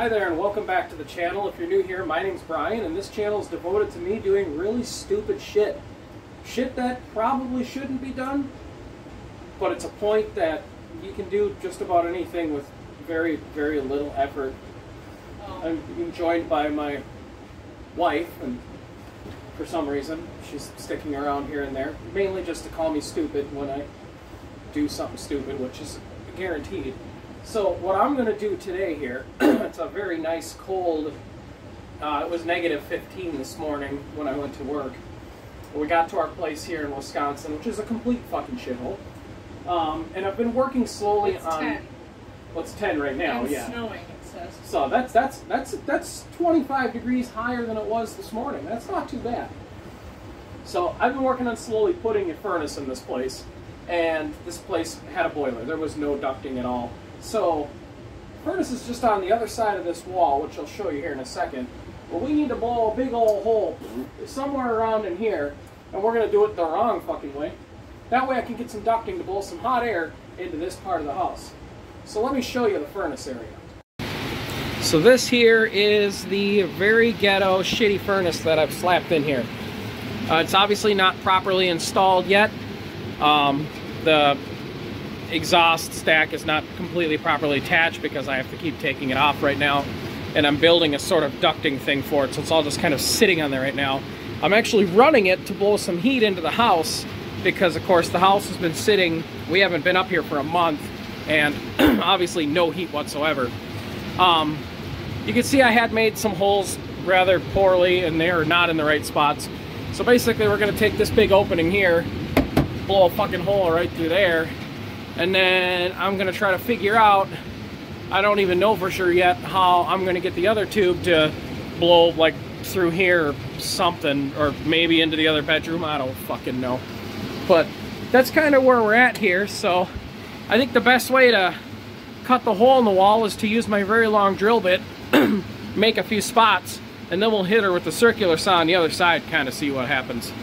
Hi there and welcome back to the channel. If you're new here, my name's Brian and this channel is devoted to me doing really stupid shit. Shit that probably shouldn't be done, but it's a point that you can do just about anything with very, very little effort. I'm joined by my wife, and for some reason she's sticking around here and there, mainly just to call me stupid when I do something stupid, which is guaranteed. So what I'm going to do today here, it's a very nice cold, it was negative 15 this morning when I went to work. We got to our place here in Wisconsin, which is a complete fucking shithole. And I've been working slowly on... 10. Well, it's 10 right now, and yeah. Snowing, it says. So that's 25 degrees higher than it was this morning. That's not too bad. So I've been working on slowly putting a furnace in this place, and this place had a boiler. There was no ducting at all. So the furnace is just on the other side of this wall, which I'll show you here in a second. But we need to blow a big old hole somewhere around in here, and we're going to do it the wrong fucking way. That way I can get some ducting to blow some hot air into this part of the house. So let me show you the furnace area. So this here is the very ghetto, shitty furnace that I've slapped in here. It's obviously not properly installed yet. The exhaust stack is not completely properly attached because I have to keep taking it off right now. And I'm building a sort of ducting thing for it, so it's all just kind of sitting on there right now. I'm actually running it to blow some heat into the house because, of course, the house has been sitting. We haven't been up here for a month, and obviously no heat whatsoever. You can see I had made some holes rather poorly, and they are not in the right spots. So basically, we're going to take this big opening here, blow a fucking hole right through there, and then I'm going to try to figure out, I don't even know for sure yet, how I'm going to get the other tube to blow like through here or something, or maybe into the other bedroom. I don't fucking know. But that's kind of where we're at here. So I think the best way to cut the hole in the wall is to use my very long drill bit, make a few spots, and then we'll hit her with the circular saw on the other side, kind of see what happens.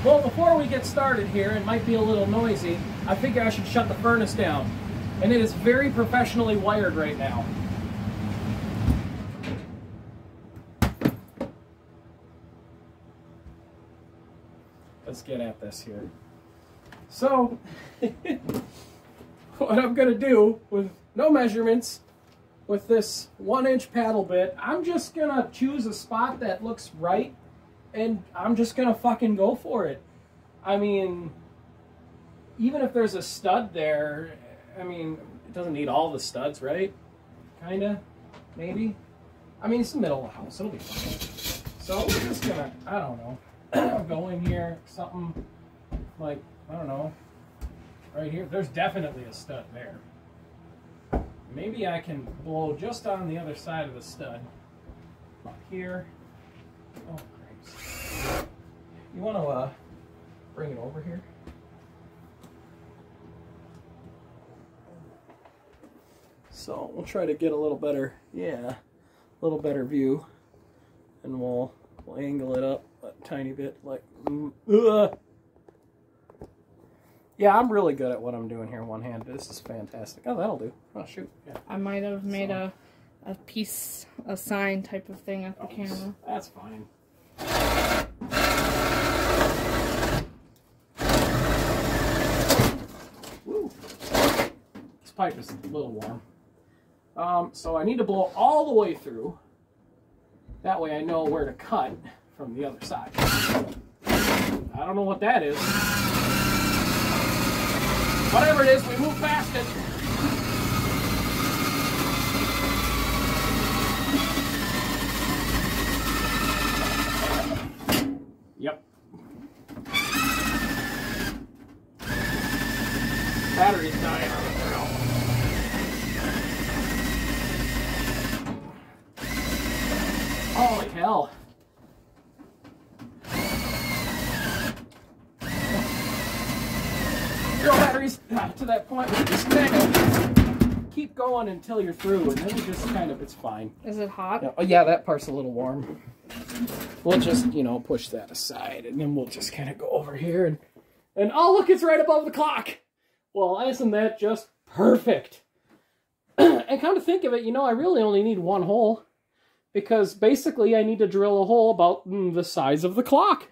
Well, before we get started here, it might be a little noisy. I figure I should shut the furnace down. And it is very professionally wired right now. Let's get at this here. So, what I'm going to do with no measurements, with this 1-inch paddle bit, I'm just going to choose a spot that looks right, and I'm just going to fucking go for it. I mean, even if there's a stud there, I mean, it doesn't need all the studs, right? Kinda, maybe. I mean, it's the middle of the house, it'll be fine. So we're just gonna, I don't know, go in here, something like, I don't know, right here. There's definitely a stud there. Maybe I can blow just on the other side of the stud. Up here. Oh, great. You wanna bring it over here? So we'll try to get a little better, a little better view, and we'll angle it up a tiny bit, like, Yeah, I'm really good at what I'm doing here one-handed. This is fantastic. Oh, that'll do. Oh, shoot. Yeah. I might have made a sign type of thing at the camera. That's fine. Woo. This pipe is a little warm. So I need to blow all the way through. That way I know where to cut from the other side. I don't know what that is. Whatever it is, we move past it. Yep. Battery's dying on the grill. Holy hell. Drill batteries to that point where you just kind of keep going until you're through, and then you just kind of, it's fine. Is it hot? Yeah, oh yeah, that part's a little warm. We'll just, you know, push that aside, and then we'll just kind of go over here, and oh look, it's right above the clock. Well, isn't that just perfect? And come to think of it, you know, I really only need one hole. Because basically I need to drill a hole about the size of the clock.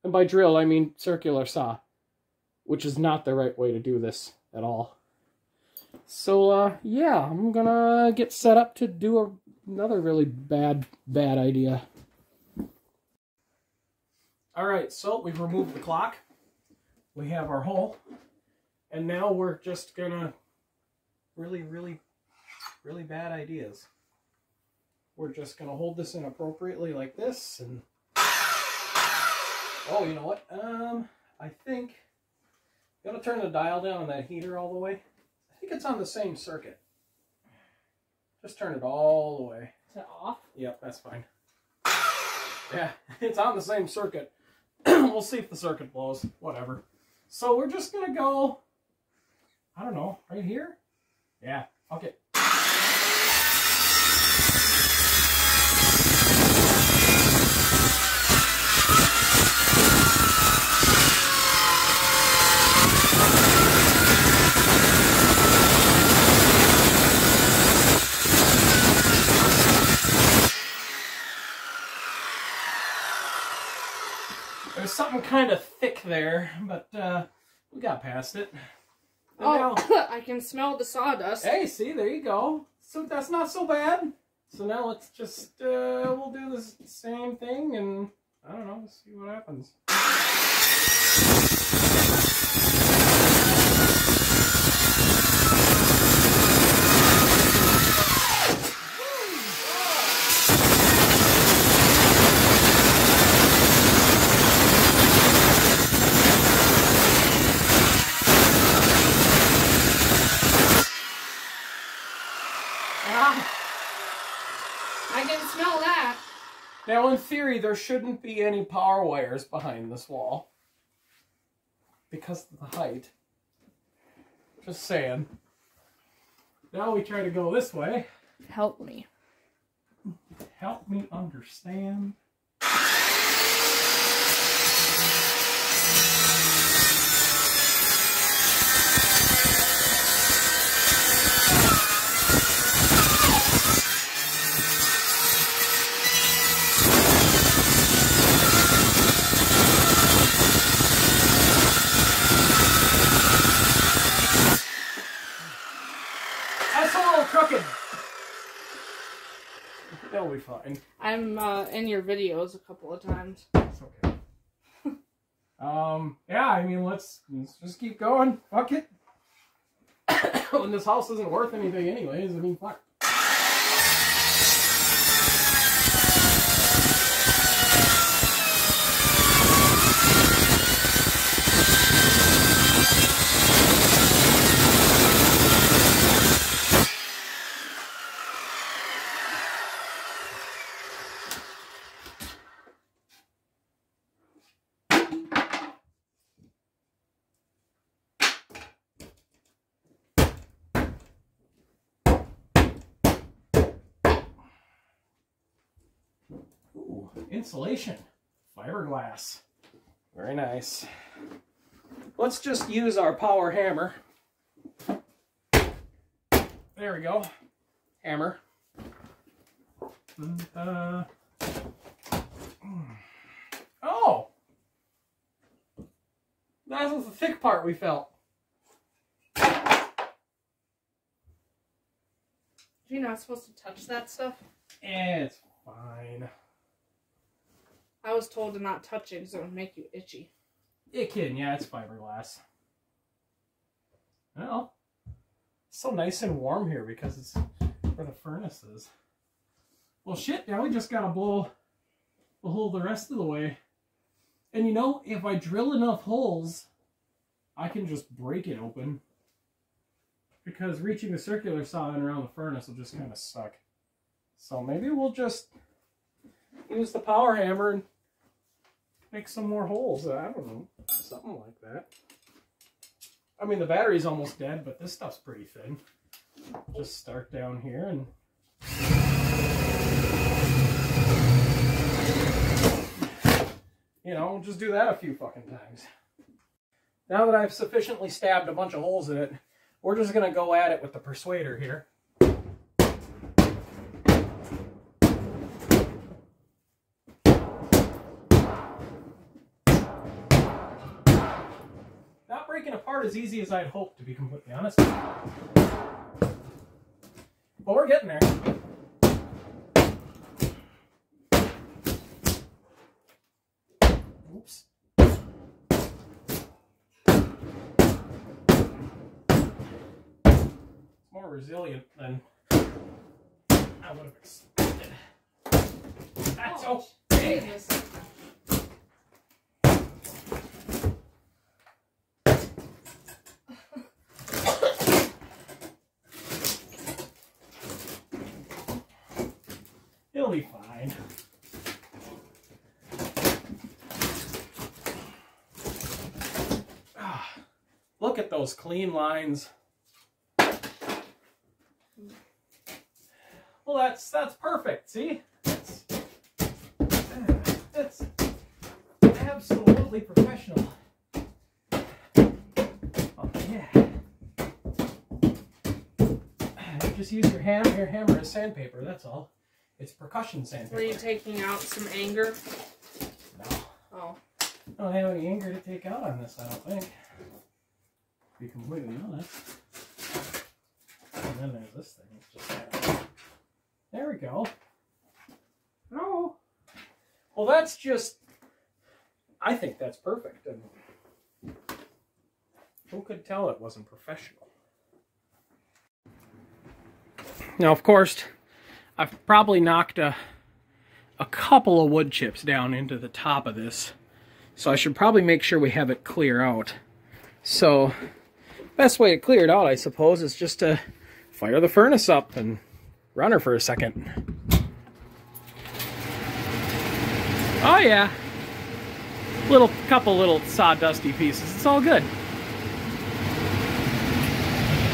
And by drill, I mean circular saw. Which is not the right way to do this at all. So, yeah, I'm gonna get set up to do another really bad idea. Alright, so we've removed the clock. We have our hole. And now we're just gonna... Really bad ideas. We're just going to hold this in appropriately like this, and... Oh, you know what? I think... I'm going to turn the dial down on that heater all the way. I think it's on the same circuit. Just turn it all the way. Is it off? Yep, that's fine. Yeah, it's on the same circuit. We'll see if the circuit blows. Whatever. So we're just going to go... I don't know, right here? Yeah, okay. There's something kind of thick there, but we got past it. And oh, now, I can smell the sawdust. hey, see, there you go. So that's not so bad. So now let's just, we'll do this same thing, and I don't know, see what happens. I can smell that. Now, in theory, there shouldn't be any power wires behind this wall. Because of the height. Just saying. Now we try to go this way. Help me. Help me understand. Crooked. That'll be fine. I'm in your videos a couple of times. It's okay. Yeah, I mean, let's just keep going. Fuck it. When this house isn't worth anything anyways, I mean, fuck. Insulation, fiberglass, very nice. Let's just use our power hammer. There we go, hammer. Oh, that was the thick part we felt. You're not supposed to touch that stuff? It's fine. I was told to not touch it because it would make you itchy. It can, yeah, it's fiberglass. Well, it's so nice and warm here because it's where the furnace is. Well, shit, now we just gotta blow the hole the rest of the way. And you know, if I drill enough holes, I can just break it open. Because reaching the circular saw in around the furnace will just kind of suck. So maybe we'll just use the power hammer and make some more holes. I don't know, something like that. I mean, the battery's almost dead, but this stuff's pretty thin. Just start down here and... You know, just do that a few fucking times. Now that I've sufficiently stabbed a bunch of holes in it, we're just going to go at it with the persuader here. Not breaking apart as easy as I'd hoped, to be completely honest. But we're getting there. Oops. It's more resilient than I would have expected. That's okay. It'll be fine. Look at those clean lines. Well, that's perfect. See, that's absolutely professional. Oh yeah. Just use your hammer as sandpaper. That's all. It's percussion sandpaper. Were you taking out some anger? No. Oh. I don't have any anger to take out on this, I don't think. To be completely honest. And then there's this thing. It's just there we go. No. Well, that's just... I think that's perfect. And who could tell it wasn't professional? Now, of course, I've probably knocked a couple of wood chips down into the top of this. So I should probably make sure we have it clear out. So, best way to clear it out, I suppose, is just to fire the furnace up and run her for a second. Oh yeah. Couple little sawdusty pieces. It's all good.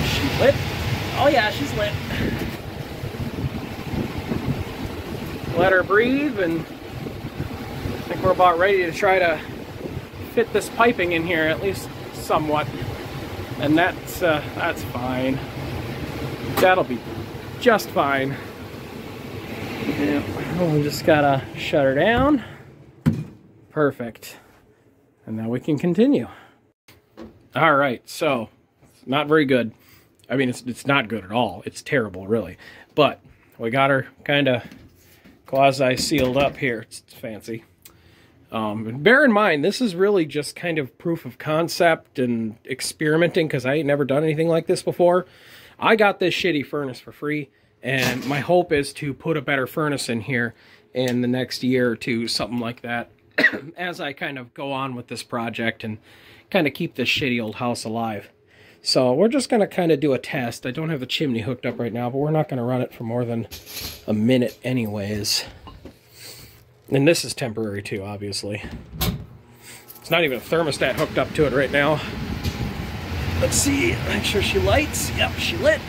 She lit? Oh yeah, she's lit. Let her breathe, and I think we're about ready to try to fit this piping in here, at least somewhat. And that's fine. That'll be just fine. Yeah, we just gotta shut her down. Perfect. And now we can continue. All right, so it's not very good. I mean, it's not good at all. It's terrible, really. But we got her kind of quasi-sealed up here. It's fancy. Bear in mind, this is really just kind of proof of concept and experimenting, because I ain't never done anything like this before. I got this shitty furnace for free, and my hope is to put a better furnace in here in the next year or two, something like that, as I kind of go on with this project and kind of keep this shitty old house alive. So we're just going to kind of do a test. I don't have the chimney hooked up right now, but we're not going to run it for more than a minute anyways. And this is temporary too, obviously. It's not even a thermostat hooked up to it right now. Let's see, make sure she lights. Yep, she lit.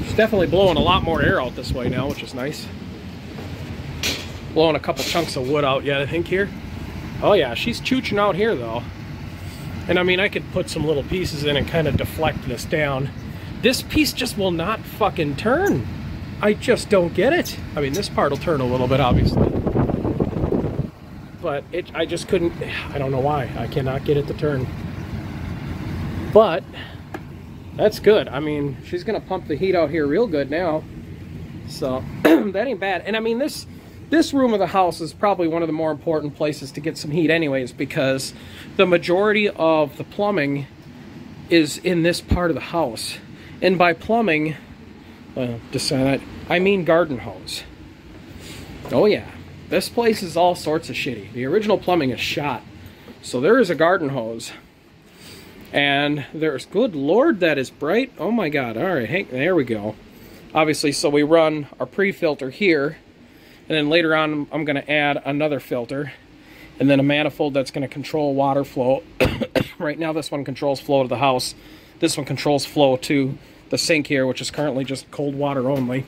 She's definitely blowing a lot more air out this way now, which is nice. Blowing a couple chunks of wood out yet, I think, here. Oh yeah, she's chooching out here though. And I mean, I could put some little pieces in and kind of deflect this down. This piece just will not fucking turn. I just don't get it. I mean, this part will turn a little bit, obviously. But I just couldn't, I don't know why. I cannot get it to turn. But that's good. I mean, she's gonna pump the heat out here real good now. So that ain't bad. And I mean, this room of the house is probably one of the more important places to get some heat anyways, because the majority of the plumbing is in this part of the house. And by plumbing, I mean garden hose. Oh yeah, this place is all sorts of shitty. The original plumbing is shot. So there is a garden hose. And there's, good lord, that is bright. Oh my god, alright, hey, there we go. Obviously, so we run our pre-filter here. And then later on, I'm going to add another filter. And then a manifold that's going to control water flow. Right now, this one controls flow to the house. This one controls flow to the sink here, which is currently just cold water only.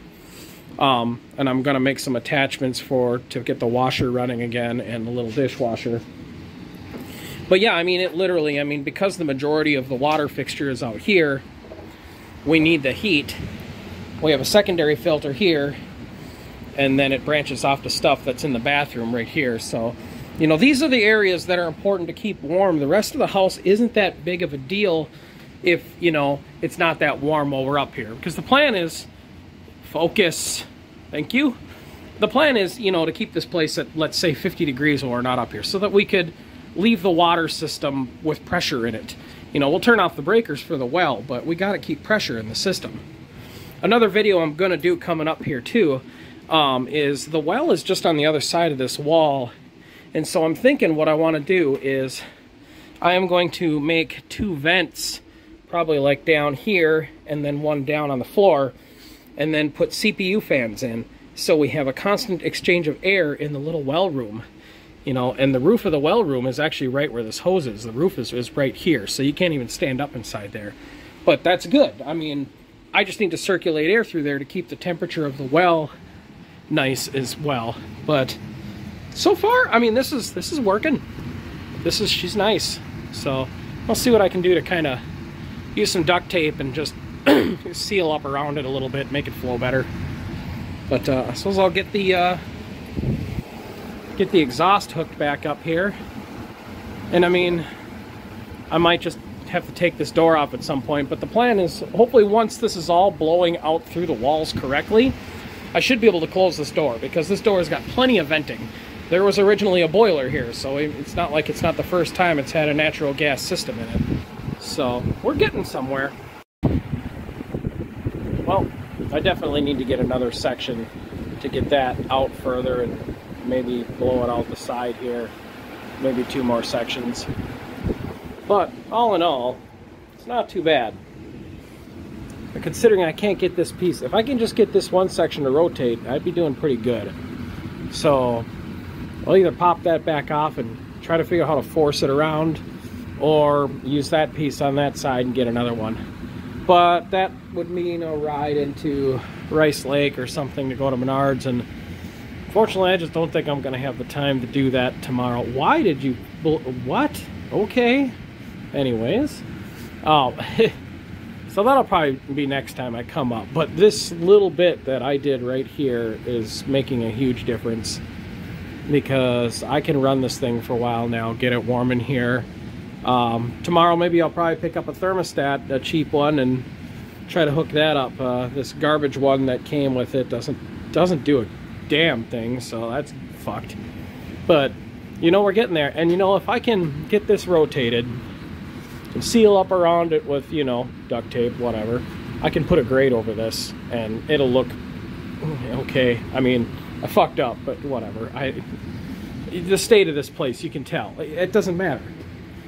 And I'm going to make some attachments to get the washer running again and the little dishwasher. But yeah, I mean, it literally, I mean, because the majority of the water fixture is out here, we need the heat. We have a secondary filter here, and then it branches off to stuff that's in the bathroom right here. So, you know, these are the areas that are important to keep warm. The rest of the house isn't that big of a deal if, you know, it's not that warm while we're up here. Because the plan is, focus, thank you. The plan is, you know, to keep this place at, let's say, 50 degrees when we're not up here, so that we could leave the water system with pressure in it. You know, we'll turn off the breakers for the well, but we got to keep pressure in the system. Another video I'm going to do coming up here too is the well is just on the other side of this wall. And so I'm thinking what I want to do is I am going to make 2 vents, probably like down here and then one down on the floor, and then put CPU fans in so we have a constant exchange of air in the little well room. You know, and the roof of the well room is actually right where this hose is. The roof is right here, so you can't even stand up inside there. But that's good. I mean, I just need to circulate air through there to keep the temperature of the well nice as well. But so far, I mean, this is working. She's nice. So I'll see what I can do to kind of use some duct tape and just seal up around it a little bit, make it flow better. But I suppose I'll get the exhaust hooked back up here. And I mean, I might just have to take this door off at some point, but the plan is hopefully once this is all blowing out through the walls correctly, I should be able to close this door, because this door has got plenty of venting. There was originally a boiler here, so it's not like it's not the first time it's had a natural gas system in it. So we're getting somewhere. Well, I definitely need to get another section to get that out further and maybe blow it out the side here, maybe 2 more sections. But all in all, it's not too bad. But considering I can't get this piece, if I can just get this one section to rotate, I'd be doing pretty good. So I'll either pop that back off and try to figure out how to force it around, or use that piece on that side and get another one. But that would mean a ride into Rice Lake or something to go to Menards, and fortunately I just don't think I'm going to have the time to do that tomorrow. Why did you... what? Okay. Anyways. Oh, so that'll probably be next time I come up. But this little bit that I did right here is making a huge difference, because I can run this thing for a while now, get it warm in here. Tomorrow maybe I'll probably pick up a thermostat, a cheap one, and try to hook that up. This garbage one that came with it doesn't do a damn thing, so that's fucked. But you know, we're getting there. And you know, if I can get this rotated and seal up around it with, you know, duct tape, whatever, I can put a grate over this and it'll look okay. I mean, I fucked up, but whatever. The state of this place, you can tell. It doesn't matter.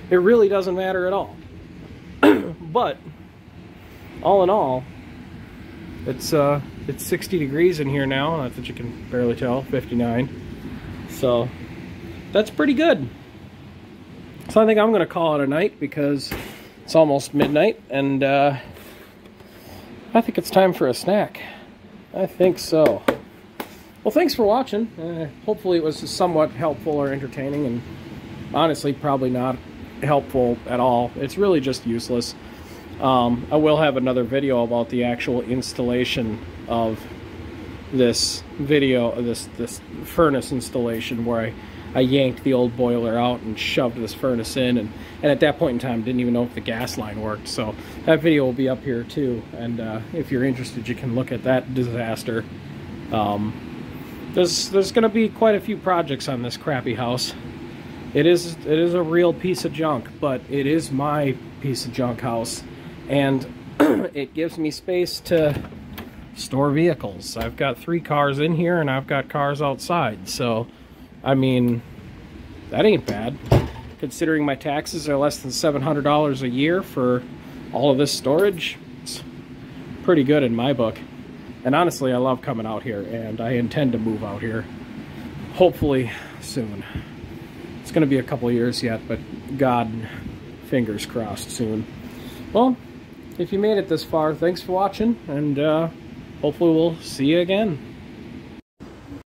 It really doesn't matter at all. But all in all, it's 60 degrees in here now. That's what you can barely tell, 59. So that's pretty good. So I think I'm gonna call it a night, because it's almost midnight, and I think it's time for a snack. I think so. Well, thanks for watching. Hopefully it was somewhat helpful or entertaining, and honestly probably not helpful at all. It's really just useless. I will have another video about the actual installation of this this furnace installation, where I yanked the old boiler out and shoved this furnace in, and at that point in time didn't even know if the gas line worked. So that video will be up here too, and if you're interested, you can look at that disaster. There's going to be quite a few projects on this crappy house. It is a real piece of junk, but it is my piece of junk house, and it gives me space to store vehicles. I've got 3 cars in here, and I've got cars outside. So, I mean, that ain't bad, considering my taxes are less than $700 a year for all of this storage. It's pretty good in my book. And honestly, I love coming out here, and I intend to move out here, hopefully soon. It's going to be a couple of years yet, but God, fingers crossed soon. Well, if you made it this far, thanks for watching, and hopefully we'll see you again.